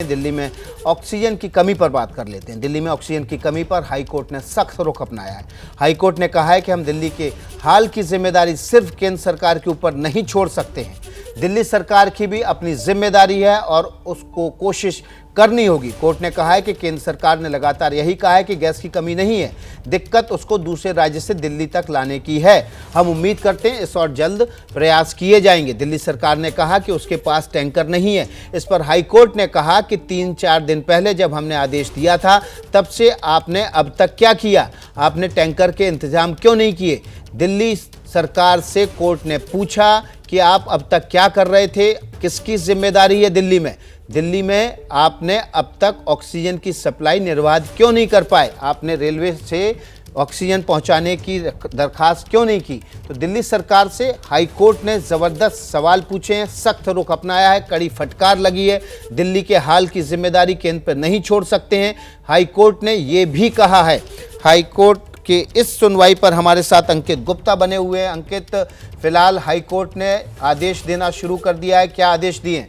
दिल्ली में ऑक्सीजन की कमी पर बात कर लेते हैं। दिल्ली में ऑक्सीजन की कमी पर हाईकोर्ट ने सख्त रुख अपनाया है। हाईकोर्ट ने कहा है कि हम दिल्ली के हाल की जिम्मेदारी सिर्फ केंद्र सरकार के ऊपर नहीं छोड़ सकते हैं। दिल्ली सरकार की भी अपनी जिम्मेदारी है और उसको कोशिश करनी होगी। कोर्ट ने कहा है कि केंद्र सरकार ने लगातार यही कहा है कि गैस की कमी नहीं है, दिक्कत उसको दूसरे राज्य से दिल्ली तक लाने की है। हम उम्मीद करते हैं इस और जल्द प्रयास किए जाएंगे। दिल्ली सरकार ने कहा कि उसके पास टैंकर नहीं है। इस पर हाईकोर्ट ने कहा कि 3-4 दिन पहले जब हमने आदेश दिया था तब से आपने अब तक क्या किया? आपने टैंकर के इंतजाम क्यों नहीं किए? दिल्ली सरकार से कोर्ट ने पूछा कि आप अब तक क्या कर रहे थे, किसकी जिम्मेदारी है दिल्ली में आपने अब तक ऑक्सीजन की सप्लाई निर्बाध क्यों नहीं कर पाए? आपने रेलवे से ऑक्सीजन पहुंचाने की दरखास्त क्यों नहीं की? तो दिल्ली सरकार से हाईकोर्ट ने ज़बरदस्त सवाल पूछे हैं, सख्त रुख अपनाया है, कड़ी फटकार लगी है। दिल्ली के हाल की जिम्मेदारी केंद्र पर नहीं छोड़ सकते हैं। हाईकोर्ट ने ये भी कहा है। हाईकोर्ट कि इस सुनवाई पर हमारे साथ अंकित गुप्ता बने हुए हैं। अंकित, फिलहाल हाईकोर्ट ने आदेश देना शुरू कर दिया है, क्या आदेश दिए?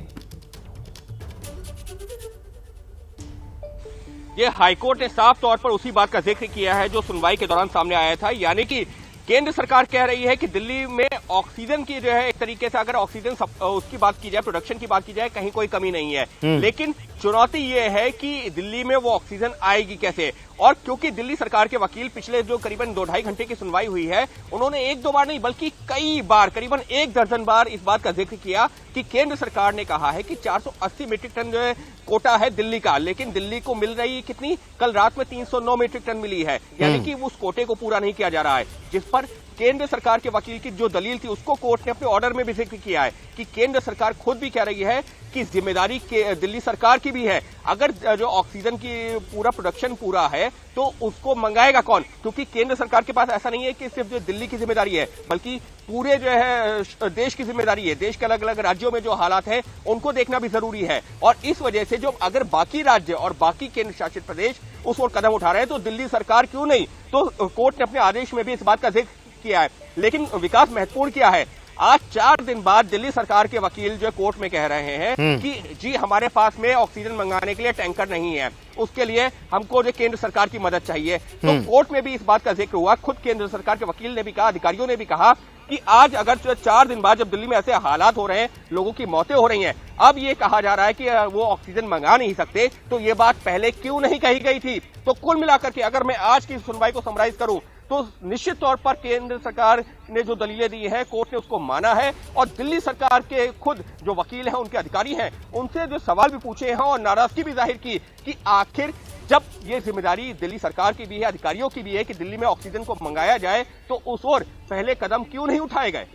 ये हाईकोर्ट ने साफ तौर पर उसी बात का जिक्र किया है जो सुनवाई के दौरान सामने आया था, यानी कि केंद्र सरकार कह रही है कि दिल्ली में ऑक्सीजन की जो है एक तरीके से अगर ऑक्सीजन उसकी बात की जाए, प्रोडक्शन की बात की जाए, कहीं कोई कमी नहीं है। लेकिन चुनौती ये है कि दिल्ली में वो ऑक्सीजन आएगी कैसे? और क्योंकि दिल्ली सरकार के वकील पिछले जो करीबन 2-2.5 घंटे की सुनवाई हुई है, उन्होंने 1-2 बार नहीं बल्कि कई बार, करीबन 1 दर्जन बार इस बात का जिक्र किया कि केंद्र सरकार ने कहा है कि 480 मीट्रिक टन जो है कोटा है दिल्ली का, लेकिन दिल्ली को मिल रही कितनी? कल रात में 309 मीट्रिक टन मिली है, यानी कि उस कोटे को पूरा नहीं किया जा रहा है। जिस पर केंद्र सरकार के वकील की जो दलील थी उसको कोर्ट ने अपने ऑर्डर में भी जिक्र किया है कि केंद्र सरकार खुद भी कह रही है कि जिम्मेदारी के दिल्ली सरकार की भी है। अगर जो ऑक्सीजन की पूरा प्रोडक्शन पूरा है तो उसको मंगाएगा कौन? क्योंकि केंद्र सरकार के पास ऐसा नहीं है कि सिर्फ जो दिल्ली की जिम्मेदारी है, बल्कि पूरे जो है देश की जिम्मेदारी है। देश के अलग अलग राज्यों में जो हालात हैं उनको देखना भी जरूरी है। और इस वजह से जो अगर बाकी राज्य और बाकी केंद्र शासित प्रदेश उस ओर कदम उठा रहे हैं तो दिल्ली सरकार क्यों नहीं? तो कोर्ट ने अपने आदेश में भी इस बात का जिक्र किया है। लेकिन विकास महत्वपूर्ण क्या है, आज 4 दिन बाद दिल्ली सरकार के वकील जो कोर्ट में कह रहे हैं कि जी हमारे पास में ऑक्सीजन मंगाने के लिए टैंकर नहीं है, उसके लिए हमको जो केंद्र सरकार की मदद चाहिए। तो कोर्ट में भी इस बात का जिक्र हुआ। खुद केंद्र सरकार के वकील ने भी कहा, अधिकारियों ने भी कहा कि आज अगर 4 दिन बाद जब दिल्ली में ऐसे हालात हो रहे हैं, लोगों की मौतें हो रही हैं, अब ये कहा जा रहा है कि वो ऑक्सीजन मंगा नहीं सकते, तो ये बात पहले क्यों नहीं कही गई थी? तो कुल मिलाकर के अगर मैं आज की सुनवाई को समराइज करूं तो निश्चित तौर पर केंद्र सरकार ने जो दलीलें दी हैं कोर्ट ने उसको माना है, और दिल्ली सरकार के खुद जो वकील हैं, उनके अधिकारी हैं, उनसे जो सवाल भी पूछे हैं और नाराजगी भी जाहिर की कि आखिर जब ये जिम्मेदारी दिल्ली सरकार की भी है, अधिकारियों की भी है कि दिल्ली में ऑक्सीजन को मंगाया जाए, तो उस ओर पहले कदम क्यों नहीं उठाए गए?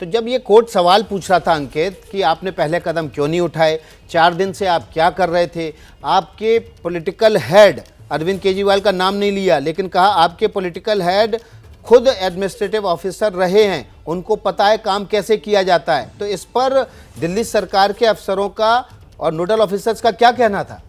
तो जब ये कोर्ट सवाल पूछ रहा था अंकित कि आपने पहले कदम क्यों नहीं उठाए, 4 दिन से आप क्या कर रहे थे? आपके पॉलिटिकल हेड अरविंद केजरीवाल का नाम नहीं लिया, लेकिन कहा आपके पॉलिटिकल हेड खुद एडमिनिस्ट्रेटिव ऑफिसर रहे हैं, उनको पता है काम कैसे किया जाता है। तो इस पर दिल्ली सरकार के अफसरों का और नोडल ऑफिसर्स का क्या कहना था?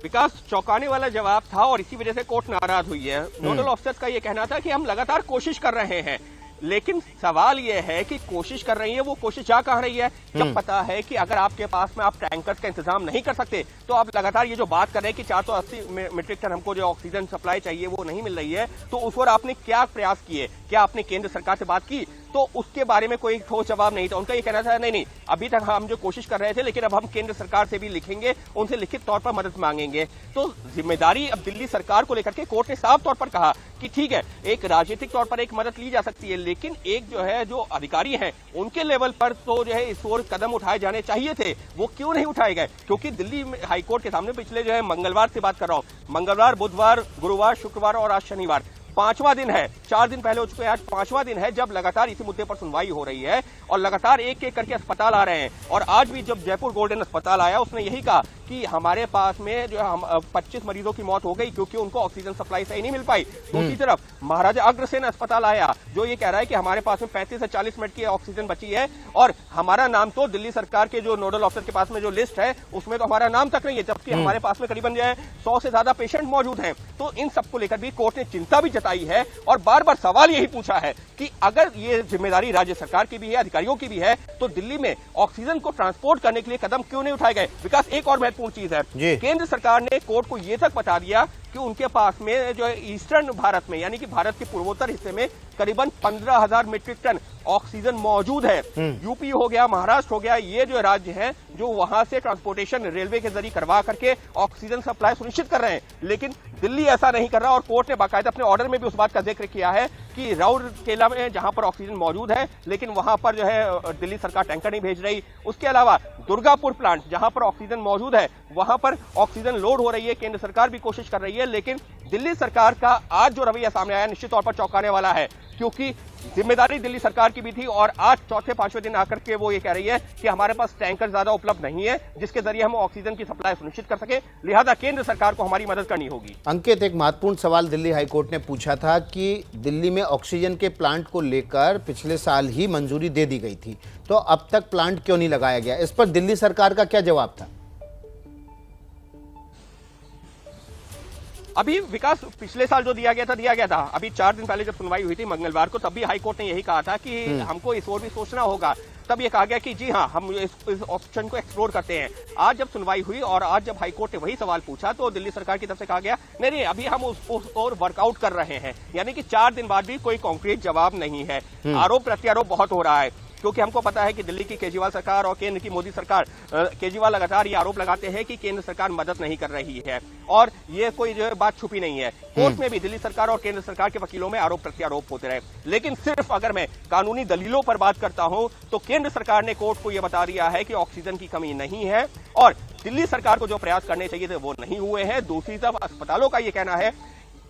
विकास, चौंकाने वाला जवाब था और इसी वजह से कोर्ट नाराज हुई है। नोडल ऑफिसर्स का यह कहना था कि हम लगातार कोशिश कर रहे हैं, लेकिन सवाल यह है कि कोशिश कर रही है, वो कोशिश जा कहां रही है? जब पता है कि अगर आपके पास में आप टैंकर्स का इंतजाम नहीं कर सकते, तो आप लगातार ये जो बात कर रहे हैं कि 480 मीट्रिक टन हमको जो ऑक्सीजन सप्लाई चाहिए वो नहीं मिल रही है, तो उस पर आपने क्या प्रयास किए? क्या आपने केंद्र सरकार से बात की? तो उसके बारे में कोई ठोस जवाब नहीं था। उनका ये कहना था नहीं, अभी तक हम जो कोशिश कर रहे थे, लेकिन अब हम केंद्र सरकार से भी लिखेंगे, उनसे लिखित तौर पर मदद मांगेंगे। तो जिम्मेदारी अब दिल्ली सरकार को लेकर के कोर्ट ने साफ तौर पर कहा कि ठीक है, एक राजनीतिक तौर पर एक मदद ली जा सकती है, लेकिन एक जो है जो अधिकारी हैं उनके लेवल पर तो जो है इस ओर कदम उठाए जाने चाहिए थे, वो क्यों नहीं उठाए गए? क्योंकि दिल्ली हाईकोर्ट के सामने पिछले जो है मंगलवार से बात कर रहा हूं, मंगलवार, बुधवार, गुरुवार, शुक्रवार और आज शनिवार, 5वां दिन है। 4 दिन पहले हो चुके हैं, आज 5वां दिन है जब लगातार इसी मुद्दे पर सुनवाई हो रही है और लगातार एक एक करके अस्पताल आ रहे हैं। और आज भी जब जयपुर गोल्डन अस्पताल आया, उसने यही कहा कि हमारे पास में जो हम 25 मरीजों की मौत हो गई क्योंकि उनको ऑक्सीजन सप्लाई सही नहीं मिल पाई। दूसरी तरफ महाराजा अग्रसेन अस्पताल आया जो ये कह रहा है कि हमारे पास में 35 से 40 मिनट की ऑक्सीजन बची है, और हमारा नाम तो दिल्ली सरकार के जो नोडल ऑफिसर के पास में जो लिस्ट है उसमें तो हमारा नाम तक नहीं है, जबकि हमारे पास में करीबन जो है 100 से ज्यादा पेशेंट मौजूद हैं। तो इन सबको लेकर भी कोर्ट ने चिंता भी जताई बताई है और बार बार सवाल यही पूछा है कि अगर ये जिम्मेदारी राज्य सरकार की भी है, अधिकारियों की भी है, तो दिल्ली में ऑक्सीजन को ट्रांसपोर्ट करने के लिए कदम क्यों नहीं उठाए गए। विकास, एक और महत्वपूर्ण चीज है, केंद्र सरकार ने कोर्ट को यह तक बता दिया कि उनके पास में जो ईस्टर्न भारत में यानी कि भारत के पूर्वोत्तर हिस्से में करीबन 15,000 मीट्रिक टन ऑक्सीजन मौजूद है। यूपी हो गया, महाराष्ट्र हो गया, ये जो राज्य हैं जो वहां से ट्रांसपोर्टेशन रेलवे के जरिए करवा करके ऑक्सीजन सप्लाई सुनिश्चित कर रहे हैं, लेकिन दिल्ली ऐसा नहीं कर रहा। और कोर्ट ने बाकायदा अपने ऑर्डर में भी उस बात का जिक्र किया है कि राउरकेला में जहां पर ऑक्सीजन मौजूद है, लेकिन वहां पर जो है दिल्ली सरकार टैंकर नहीं भेज रही। उसके अलावा दुर्गापुर प्लांट जहां पर ऑक्सीजन मौजूद है, वहां पर ऑक्सीजन लोड हो रही है, केंद्र सरकार भी कोशिश कर रही है, लेकिन दिल्ली सरकार का आज जो रवैया सामने आया निश्चित तौर पर चौंकाने वाला है, क्योंकि जिम्मेदारी दिल्ली सरकार की भी थी और आज चौथे पांचवें दिन आकर के वो ये कह रही है कि हमारे पास टैंकर ज्यादा उपलब्ध नहीं है जिसके जरिए हम ऑक्सीजन की सप्लाई सुनिश्चित कर सके, लिहाजा केंद्र सरकार को हमारी मदद करनी होगी। अंकित, एक महत्वपूर्ण सवाल दिल्ली हाईकोर्ट ने पूछा था कि दिल्ली में ऑक्सीजन के प्लांट को लेकर पिछले साल ही मंजूरी दे दी गई थी, तो अब तक प्लांट क्यों नहीं लगाया गया? इस पर दिल्ली सरकार का क्या जवाब था? अभी विकास, पिछले साल जो दिया गया था। अभी 4 दिन पहले जब सुनवाई हुई थी मंगलवार को, तब भी हाईकोर्ट ने यही कहा था कि हमको इस ओर भी सोचना होगा। तब ये कहा गया कि जी हाँ, हम इस ऑप्शन को एक्सप्लोर करते हैं। आज जब सुनवाई हुई और आज जब हाईकोर्ट ने वही सवाल पूछा, तो दिल्ली सरकार की तरफ से कहा गया नहीं, अभी हम उस ओर वर्कआउट कर रहे हैं। यानी कि 4 दिन बाद भी कोई कॉन्क्रीट जवाब नहीं है। आरोप प्रत्यारोप बहुत हो रहा है, क्योंकि हमको पता है कि दिल्ली की केजरीवाल सरकार और केंद्र की मोदी सरकार, केजरीवाल लगातार ये आरोप लगाते हैं कि केंद्र सरकार मदद नहीं कर रही है, और ये कोई जो बात छुपी नहीं है। कोर्ट में भी दिल्ली सरकार और केंद्र सरकार के वकीलों में आरोप प्रत्यारोप होते रहे, लेकिन सिर्फ अगर मैं कानूनी दलीलों पर बात करता हूं तो केंद्र सरकार ने कोर्ट को यह बता दिया है कि ऑक्सीजन की कमी नहीं है, और दिल्ली सरकार को जो प्रयास करने चाहिए थे वो नहीं हुए हैं। दूसरी तरफ अस्पतालों का ये कहना है।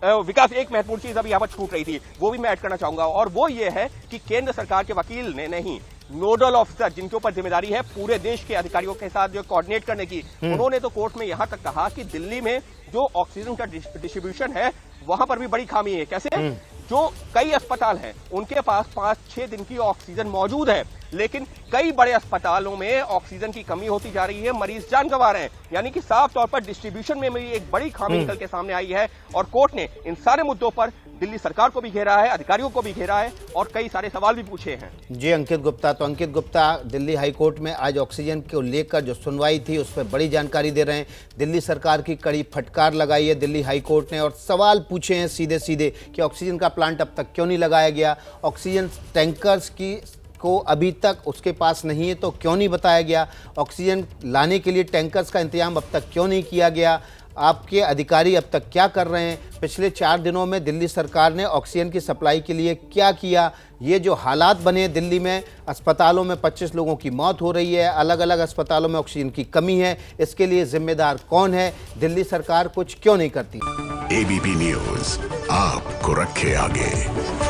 विकास, एक महत्वपूर्ण चीज अभी यहां पर छूट रही थी, वो भी मैं ऐड करना चाहूंगा, और वो ये है कि केंद्र सरकार के वकील ने नहीं, नोडल ऑफिसर जिनके ऊपर जिम्मेदारी है पूरे देश के अधिकारियों के साथ जो कोऑर्डिनेट करने की, उन्होंने तो कोर्ट में यहां तक कहा कि दिल्ली में जो ऑक्सीजन का डिस्ट्रीब्यूशन है वहां पर भी बड़ी खामी है। कैसे? जो कई अस्पताल हैं उनके पास 5-6 दिन की ऑक्सीजन मौजूद है, लेकिन कई बड़े अस्पतालों में ऑक्सीजन की कमी होती जा रही है, मरीज जान गंवा रहे हैं। यानी कि साफ तौर पर डिस्ट्रीब्यूशन में भी एक बड़ी खामी निकल के सामने आई है, और कोर्ट ने इन सारे मुद्दों पर दिल्ली सरकार को भी घेरा है, अधिकारियों को भी घेरा है, और कई सारे सवाल भी पूछे हैं। जी अंकित गुप्ता, तो अंकित गुप्ता दिल्ली हाईकोर्ट में आज ऑक्सीजन को लेकर जो सुनवाई थी उस पर बड़ी जानकारी दे रहे हैं। दिल्ली सरकार की कड़ी फटकार लगाई है दिल्ली हाईकोर्ट ने, और सवाल पूछे हैं सीधे सीधे कि ऑक्सीजन का प्लांट अब तक क्यों नहीं लगाया गया, ऑक्सीजन टैंकर्स की को अभी तक उसके पास नहीं है तो क्यों नहीं बताया गया, ऑक्सीजन लाने के लिए टैंकर्स का इंतजाम अब तक क्यों नहीं किया गया, आपके अधिकारी अब तक क्या कर रहे हैं, पिछले 4 दिनों में दिल्ली सरकार ने ऑक्सीजन की सप्लाई के लिए क्या किया, ये जो हालात बने दिल्ली में, अस्पतालों में 25 लोगों की मौत हो रही है, अलग अलग अस्पतालों में ऑक्सीजन की कमी है, इसके लिए जिम्मेदार कौन है, दिल्ली सरकार कुछ क्यों नहीं करती। एबीपी न्यूज़ आपको रखे आगे।